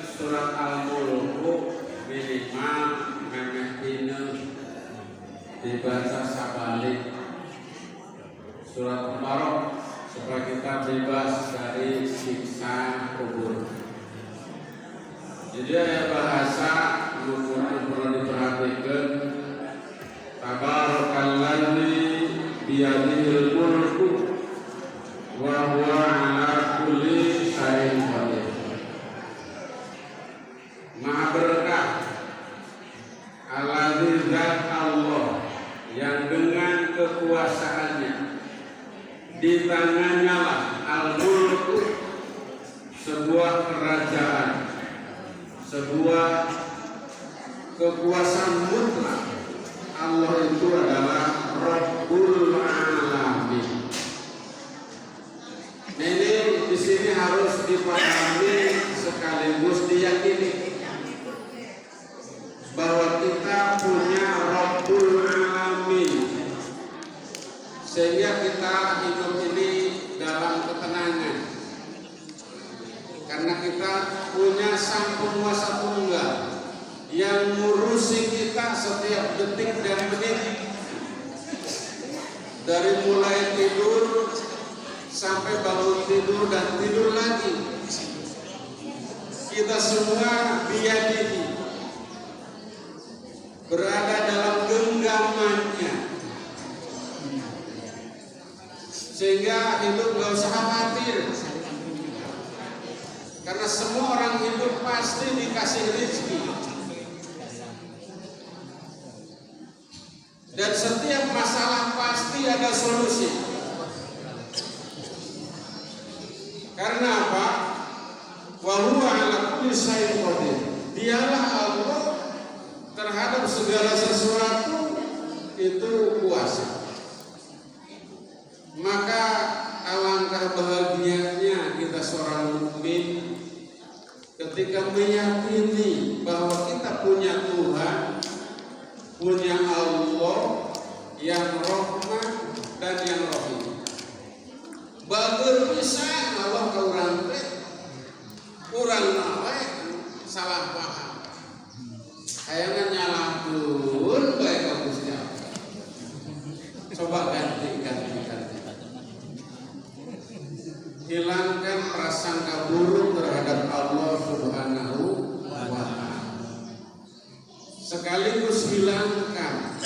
surat Al-Mulk minimal memeh dina dibaca sabalik surat Al-Barok supaya kita bebas dari siksa kubur. Jadi ayat bahasa mungkin perlu diperhatikan. Tabarakalladzi biyadihil mulku wa huwa ala kulli syai'in qadir. Maha berkah alladzi zat Allah yang dengan kekuasaannya di tangannya lah al-mulku sebuah kerajaan, sebuah kekuasaan mutlak. Allah itu adalah Rabbul Alamin. Nah, ini di sini harus dipahami sekaligus diyakini bahwa kita punya Rabbul Alamin, sehingga kita hidup ini dalam ketenangan karena kita punya Sang Penguasa Tunggal yang ngurusi kita setiap detik dan menit, dari mulai tidur sampai bangun tidur dan tidur lagi. Kita semua biyadihi, berada dalam genggamannya, sehingga hidup gak usah khawatir, karena semua orang hidup pasti dikasih rezeki. Dan setiap masalah pasti ada solusi. Karena apa? Wa huwa ala kulli syai'in qadir. Dialah Allah terhadap segala sesuatu itu kuasa. Maka alangkah bahagianya kita seorang mukmin ketika meyakini bahwa kita punya Tuhan, punya Allah yang Rahman dan yang Rahim. Bager pisan Allah ka urang teh, urang nawe salah paham. Hayangan nyalahkeun bae ka Gusti Allah. Coba ganti. Hilangkan prasangka buruk terhadap Allah Subhanahu wa Ta'ala. Sekaligus hilangkan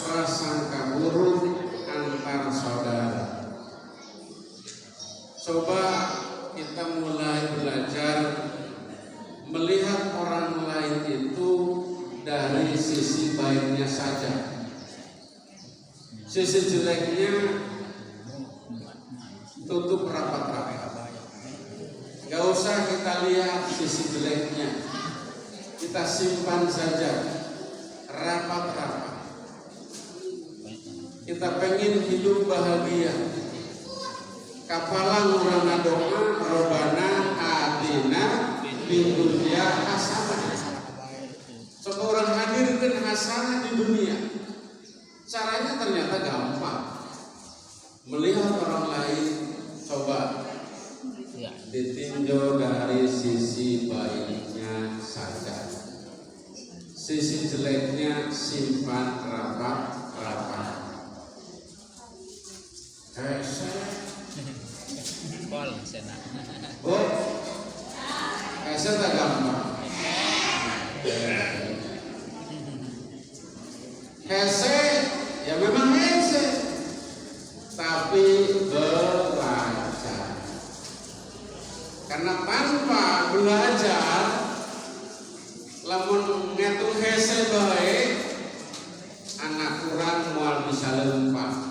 prasangka buruk antar saudara. Coba kita mulai belajar melihat orang lain itu dari sisi baiknya saja. Sisi jeleknya tutup rapat-rapat. Gak usah kita lihat sisi jeleknya, kita simpan saja rapat-rapat. Kita pengen hidup bahagia. Kapalang urang doa Robbana atina fid dunya hasanah. Coba orang hadirkan hasanah di dunia. Caranya ternyata gampang. Melihat orang lain, coba ditinjau dari sisi baiknya saja. Sisi jeleknya simpan rapat-rapat. Saya tak gampang. Hese, ya memang hese, tapi belajar. Karena tanpa belajar, lamun ngitung hese baik, anak kurang moal bisa lempar.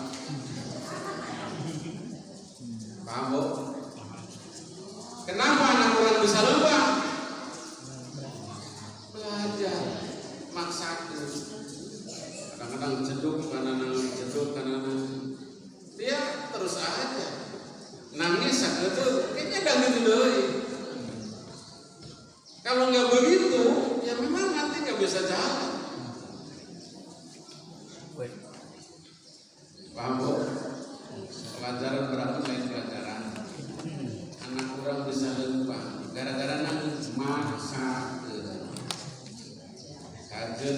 Paham bu? Kenapa anak kurang bisa lempar? Belajar, maksakan. Kadang-kadang jeduk, kadang-kadang dia terus aja nangis sakeut kayaknya dangdut deui. Kalau nggak begitu, ya memang nanti nggak bisa jalan. Paham bu? Pelajaran berapa lain pelajaran? Anak kurang bisa lupa gara-gara nangis maksa.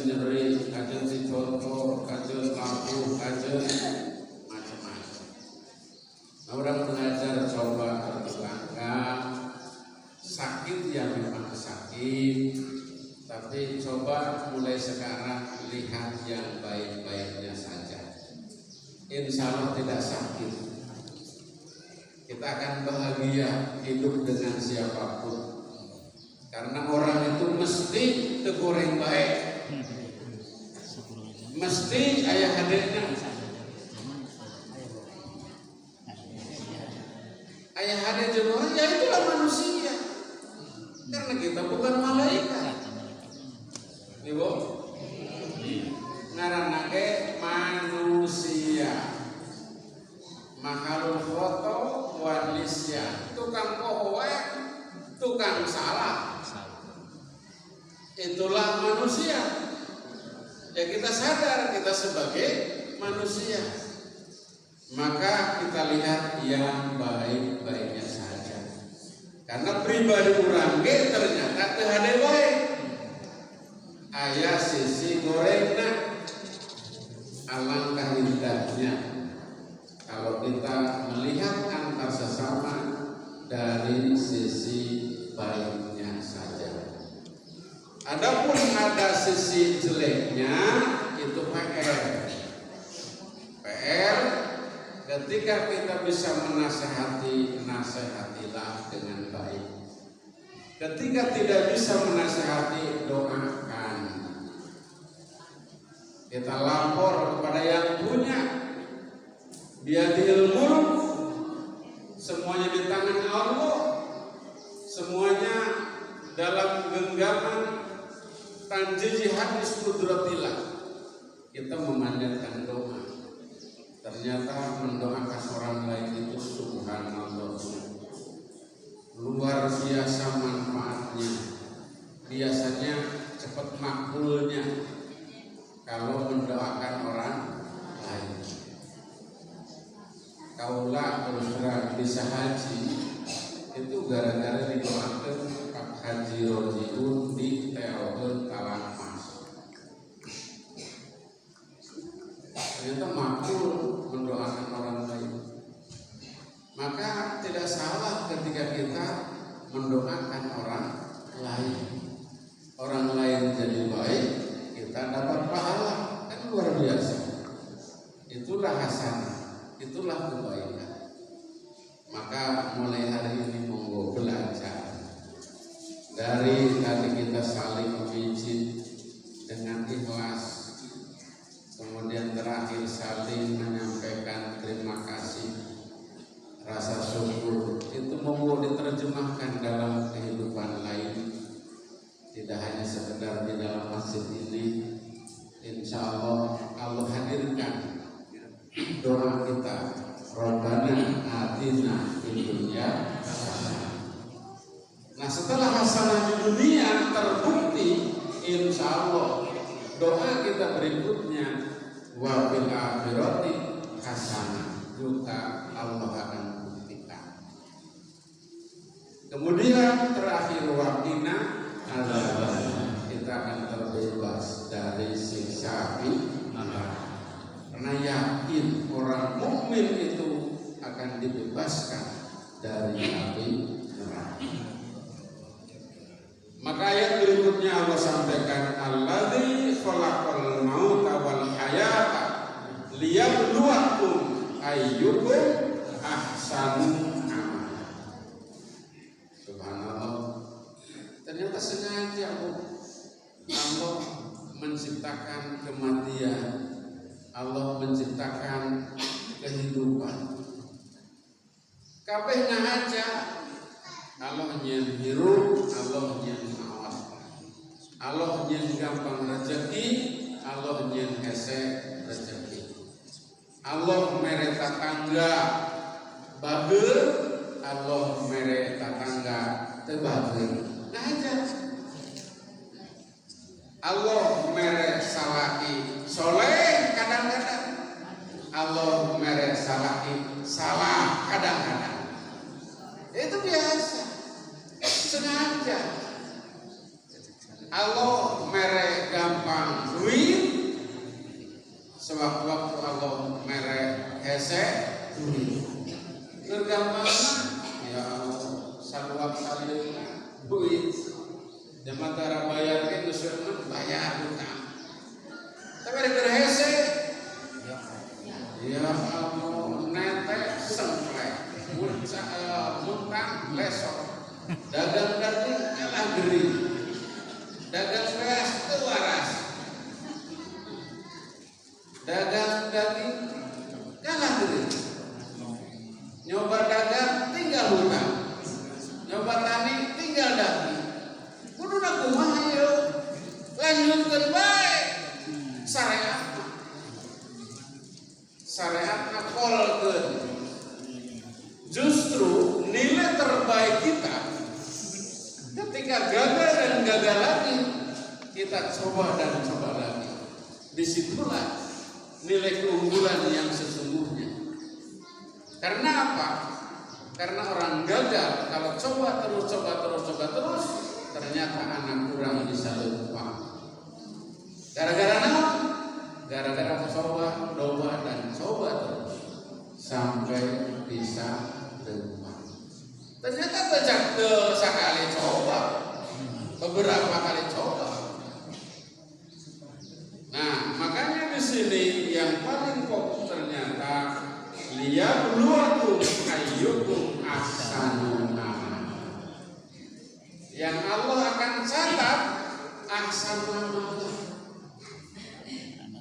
kajen nyeri, kajen dicontoh, kajen laku, kajen macam-macam. Orang mengajar coba bertetangga, sakit ya memang sakit, tapi coba mulai sekarang lihat yang baik-baiknya saja. Insya Allah tidak sakit. Kita akan bahagia hidup dengan siapapun. Karena orang itu mesti tegoreng baik, mesti ayah hadenya. Ayah hadir jemaah, ya itulah manusia. Karena kita bukan malaikat. Ibu, ngaranake manusia. Makhluk foto wanisya, tukang kowe, tukang salah. Itulah manusia. Ya kita sadar kita sebagai manusia. Maka kita lihat yang baik-baiknya saja. Karena pribadi orang ternyata terhadap baik. Ayah sisi gorengnya, alangkah indahnya kalau kita melihat antar sesama dari sisi baiknya saja. Adapun ada sisi jeleknya itu PR. Ketika kita bisa menasehati, nasehatilah dengan baik. Ketika tidak bisa menasehati, doakan. Kita lapor kepada yang punya. Biadil mulk, semuanya di tangan Allah. Semuanya dalam genggaman tanjiji hadis kudratillah. Kita memanjatkan doa. Ternyata mendoakan orang lain itu subhanallah, luar biasa manfaatnya. Biasanya cepat makbulnya kalau mendoakan orang lain. Kaulah terus bisa haji itu gara-gara didoakan Pak Haji Rojiun di Teogen Talang Mas. Ternyata makbul mendoakan orang lain. Maka tidak salah ketika kita mendoakan orang lain. Orang lain jadi baik, kita dapat pahala, kan luar biasa. Itulah hasanah, itulah kebaikan. Maka mulai hari ini monggo belajar. Dari tadi kita saling memijit dengan ikhlas. Kemudian terakhir saling menyampaikan terima kasih, rasa syukur. Itu mau diterjemahkan dalam kehidupan lain, tidak hanya sekedar di dalam masjid ini. Insya Allah Allah hadirkan doa kita, Rabbana atina fid dunya hasanah. Nah setelah hasanah di dunia terbukti, insya Allah doa kita berikutnya wa fil akhirati hasanah, juga Allah akan buktikan. Kemudian terakhir waqina adzabannar, kita akan terbebas dari siksa api neraka. Karena yakin orang mukmin itu akan dibebaskan dari api neraka. Maka ayat berikutnya Allah sampaikan, alladzi khalaqal mauta wal hayata liyabluwakum ayyukum ahsanu amala. Subhanallah. Ternyata sengaja Allah menciptakan kematian, Allah menciptakan kehidupan. Kabehna aja Allah nyen hirup, Allah nyen awat, Allah nyen gampang rezeki, Allah nyen hese rezeki. Allah mere tatangga bager, Allah mere tatangga teu bager. Nah aja. Allah mere salaki soleh kadang-kadang, Allah mere salaki salah kadang-kadang. Itu biasa, sengaja. Allah mere gampang gampang duit, sewaktu-waktu Allah merek hese duit. Gampangnya ya saluap salih duit. Zaman tara bayar ke dusun bayar hutang. Tapi ada hese ya kamu nete sengklek muntang lesok dagang daging kalah geri dagang beras itu waras dagang daging kalah geri nyoba dagang tinggal hutang nyoba tani tinggal daging kudu aku mah ayo lanjutkan baik syariatna kolkeun. Justru nilai terbaik kita ketika gagal dan gagal lagi, kita coba dan coba lagi. Disitulah nilai keunggulan yang sesungguhnya. Karena apa? Karena orang gagal kalau coba terus, ternyata anak kurang bisa lupa. Gara-gara apa? Gara-gara coba dan coba terus sampai bisa lupa. Ternyata sekali coba, beberapa kali coba. Nah, makanya di sini yang paling pokok ternyata liyabluwakum ayyukum ahsanu amala. Yang Allah akan catat ahsanu amala.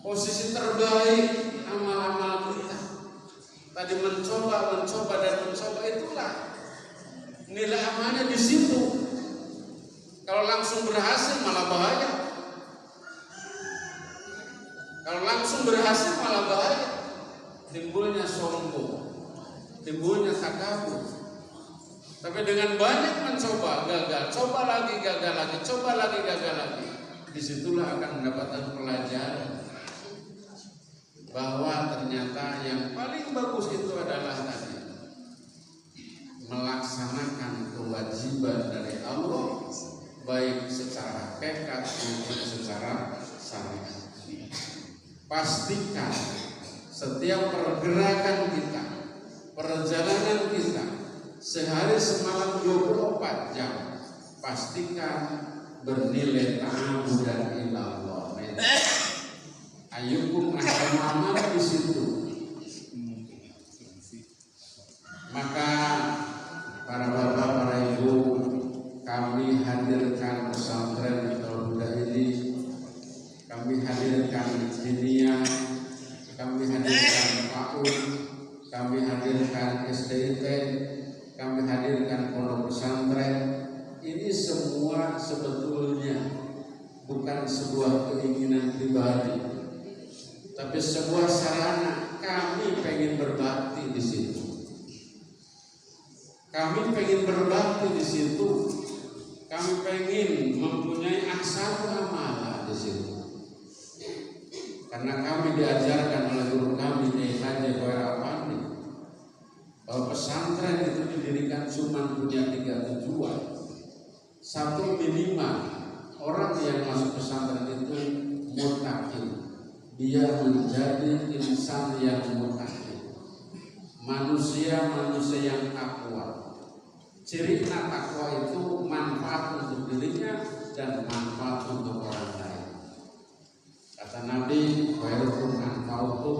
Posisi terbaik amal-amal kita. Tadi mencoba itulah nilai amalnya di situ. Kalau langsung berhasil malah bahaya. Timbulnya sombong, timbulnya takabur. Tapi dengan banyak mencoba, gagal, coba lagi, gagal lagi. Disitulah akan mendapatkan pelajaran bahwa ternyata yang paling bagus itu adalah tadi melaksanakan kewajiban dari Allah baik secara tekad maupun secara syariat. Pastikan setiap pergerakan kita, perjalanan kita sehari semalam 24 jam pastikan bernilai ta'abudan ilallah. Ayyukum ahsanu amala di situ. Maka para bapak, para ibu, kami hadirkan pesantren Al-Huda ini, kami hadirkan Dinia, kami hadirkan PAUD, kami hadirkan SDIT, kami hadirkan pondok pesantren. Ini semua sebetulnya bukan sebuah keinginan pribadi, tapi sebuah sarana. Kami pengen berbakti di situ. Kami pengen berbakti di situ. Kami pengen mempunyai ahsanu amala di situ. Karena kami diajarkan oleh guru kami Haji Koirapani bahwa pesantren itu didirikan cuma punya 3 tujuan. Satu, minimal orang yang masuk pesantren itu muttaqin. Dia menjadi insan yang muttaqin, manusia yang takwa. Ciri takwa itu manfaat untuk dirinya dan manfaat untuk orang lain. Kata Nabi, khairukum anfa'ukum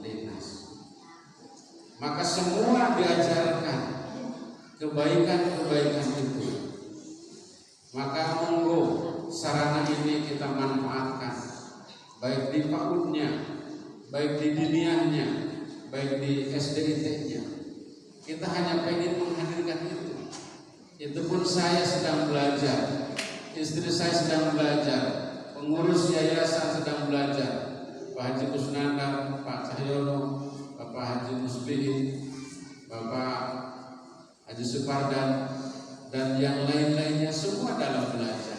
linnas. Maka semua diajarkan kebaikan-kebaikan itu. Maka monggo sarana ini kita manfaatkan, baik di PAUD-nya, baik di diniahnya, baik di SDIT-nya. Kita hanya pengen menghadirkan itu. Itu pun saya sedang belajar, istri saya sedang belajar, pengurus yayasan sedang belajar, Pak Haji Kusnandar, Pak Cahyono, Bapak Haji Muslihin, Bapak Haji Supardan, dan yang lain-lainnya semua dalam belajar.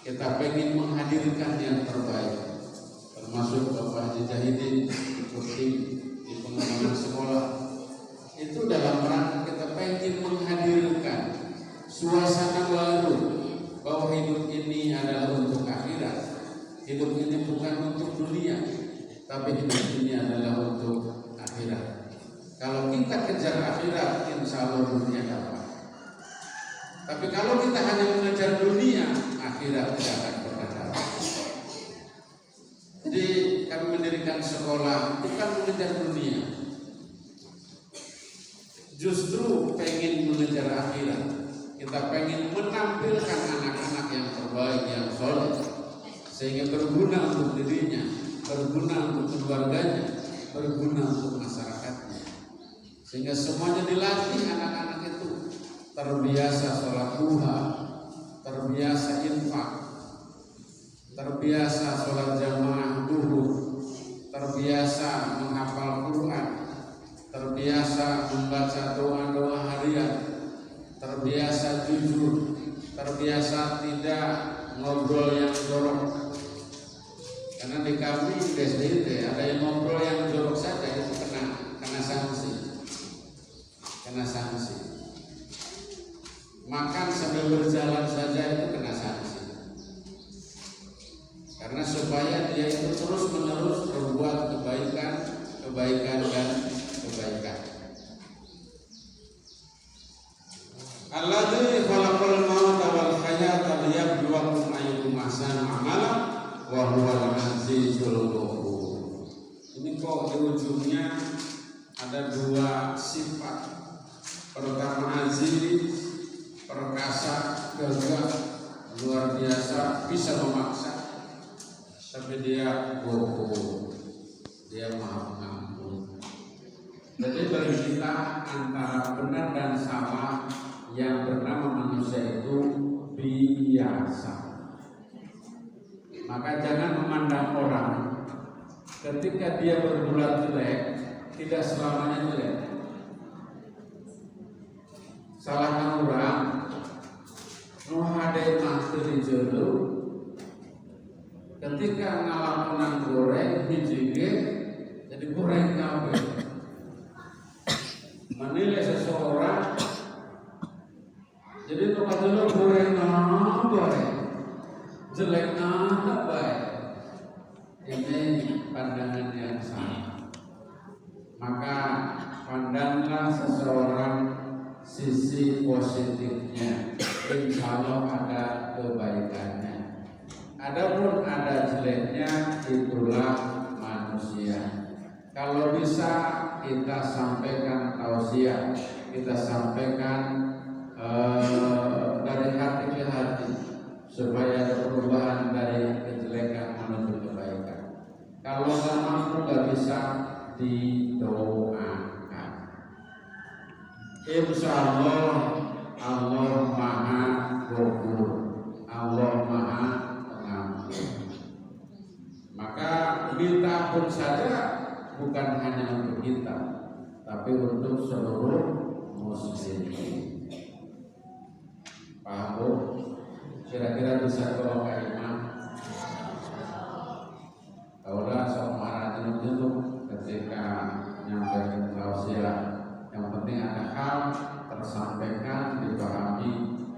Kita pengen menghadirkan yang terbaik, termasuk Bapak Haji Jahidin ikut tim di pengembangan sekolah. Itu dalam rangka kita pengen menghadirkan suasana baru bahwa hidup ini adalah untuk akhirat. Hidup ini bukan untuk dunia, tapi hidup ini adalah untuk akhirat. Kalau kita kejar akhirat, insya Allah dunia dapat. Tapi kalau kita hanya mengejar dunia, akhirat tidak akan pernah dapat. Jadi kami mendirikan sekolah bukan mengejar dunia, justru pengen mengejar akhirat. Kita pengen menampilkan anak-anak yang terbaik, yang soleh, sehingga berguna untuk dirinya, berguna untuk keluarganya, berguna untuk masyarakatnya. Sehingga semuanya dilatih anak-anak itu terbiasa sholat duha, terbiasa infak, terbiasa sholat jamaah duhur, terbiasa menghafal Quran, terbiasa membaca doa-doa harian, terbiasa jujur, terbiasa tidak ngobrol yang jorok. Karena di kami di SD ada yang ngobrol yang jorok saja itu kena sanksi. Makan sambil berjalan saja itu kena sanksi. Karena supaya dia itu terus menerus berbuat kebaikan dan kebaikan. Alladzi khalaqal mauta wal hayata liyabluwakum ayyukum ahsanu amala wa huwal azizul ghafur. Ini kok di ujungnya ada dua sifat. Pertama aziz, perkasa, gagah, luar biasa, bisa memaksa. Tapi dia ghafur, dia maha pengampun. Jadi bagi kita antara benar dan salah, yang bernama manusia itu biasa. Maka jangan memandang orang ketika dia berbuat jelek, tidak selamanya jelek. Salahkan orang, nuhade mah teu dijeuleuh, ketika ngalakonan goreng hijige jadi goreng kabeh. Menilai seseorang jadi untuk kajeuleuh goreng goreng jelek baik. Ini pandangan yang salah. Maka pandanglah seseorang sisi positifnya, insya Allah ada kebaikannya. Adapun ada jeleknya, itulah manusia. Kalau bisa kita sampaikan tausiah, kita sampaikan dari hati ke hati, supaya ada perubahan dari kejelekan menuju kebaikan. Kalau nggak mampu, nggak bisa, didoakan. Insya Allah Allah Maha Ghafur, Allah Maha Pengampun. Maka minta pun saja bukan hanya untuk kita, tapi untuk seluruh muslimin. Paham Bu? Kira-kira bisa kalau Kak Imam kaulah sok marah jenuh ketika nyampaikan tausiah. Yang penting ada hal tersampaikan, dipahami,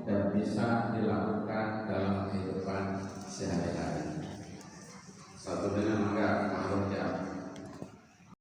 dan bisa dilakukan dalam kehidupan sehari-hari. Satu dengan enggak makhluk ya.